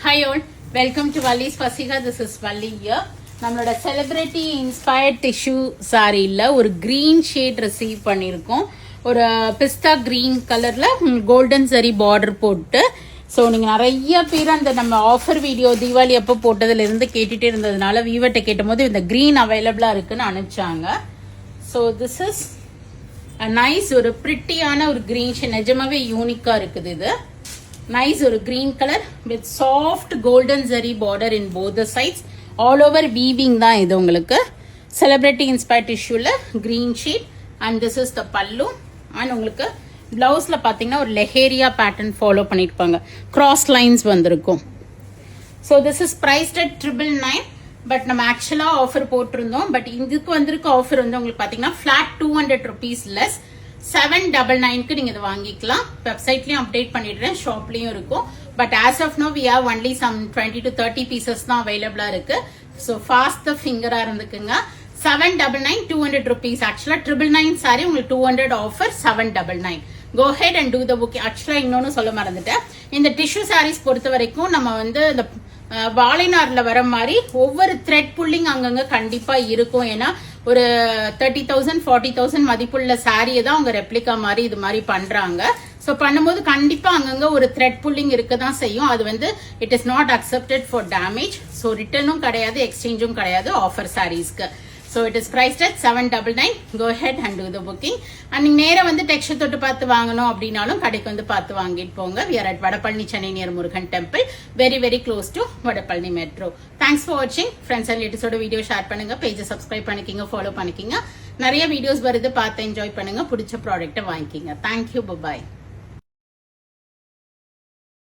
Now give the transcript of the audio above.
Hi all, welcome to Valli's Fasika. This is Valli here. நம்மளோட celebrity inspired tissue சாரியில் ஒரு green shade receive பண்ணியிருக்கோம். ஒரு பிஸ்தா green கலரில் கோல்டன் சரி பார்டர் போட்டு. ஸோ நீங்கள் நிறைய பேர் அந்த நம்ம ஆஃபர் வீடியோ தீபாவளி அப்போ போட்டதுலேருந்து கேட்டுகிட்டே இருந்ததுனால வீவர்கிட்ட கேட்டபோது இந்த கிரீன் அவைலபிளாக இருக்குன்னு அனுப்பிச்சாங்க. ஸோ திஸ் இஸ் நைஸ், ஒரு பிரிட்டியான ஒரு கிரீன் ஷேட், நிஜமாவே யூனிக்காக இருக்குது இது. Nice or green color with soft golden zari border in both the sides. All over weaving da idu ungalku. Celebrity inspired tissue la green sheet, and this is the pallu. And ungalku blouse la pathina or leheria pattern follow pannirupanga. Cross lines vandirukum. So this is priced at 999, but nam actually offer potrundom, but indukku vandirukku offer vandu ungalku pathina flat 200 rupees less. 799 நீங்க இத வாங்கிக்கலாம். வெப்சைட்லயும் update பண்ணிடுறேன், ஷாப்லயும் இருக்கும். But as of now we have only some 20 to 30 pieces தான் அவைலபிளா இருக்கு. So fast the ஃபிங்கரா இருந்துக்குங்க. 799 200 rupees. ஆக்சுவலா 999 சாரி உங்களுக்கு 200 offer 799. Go ahead and do the booking. ஆக்சுவலா இன்னொன்னு சொல்ல மறந்துட்டேன், இந்த டிஷ்யூ சாரீஸ் பொறுத்த வரைக்கும் நம்ம வந்து இந்த வாழைநார்ல வர மாதிரி ஒவ்வொரு த்ரெட் புல்லிங் அங்கங்க கண்டிப்பா இருக்கும். ஏன்னா ஒரு 30,000 40,000 மதிப்புள்ள சாரியை தான் அவங்க ரெப்ளிகா மாதிரி இது மாதிரி பண்றாங்க. ஸோ பண்ணும்போது கண்டிப்பா அங்கங்க ஒரு த்ரெட் புல்லிங் இருக்க தான் செய்யும். அது வந்து it is not accepted for damage. So ரிட்டர்னும் கிடையாது, எக்ஸ்சேஞ்சும் கிடையாது ஆஃபர் சாரீஸ்க்கு. So it is priced at 799. Go ahead and do the booking. And நீங்க நேரா வந்து டெக்ஸ்டர் தொட்டு பார்த்து வாங்கணும் அப்படினாலும் கடைக்கு வந்து பார்த்து வாங்கிட்டு போங்க. We are at Vadapalni, Chennai near Murugan Temple, very close to Vadapalni Metro. Thanks for watching. Friends and relatives ஓட வீடியோ ஷேர் பண்ணுங்க, பேஜை சப்ஸ்கிரைப் பண்ணிக்கங்க, ஃபாலோ பண்ணிக்கங்க. நிறைய வீடியோஸ் வருது, பார்த்து என்ஜாய் பண்ணுங்க, பிடிச்ச ப்ராடக்ட்டை வாங்கிக்கங்க. Thank you, bye bye.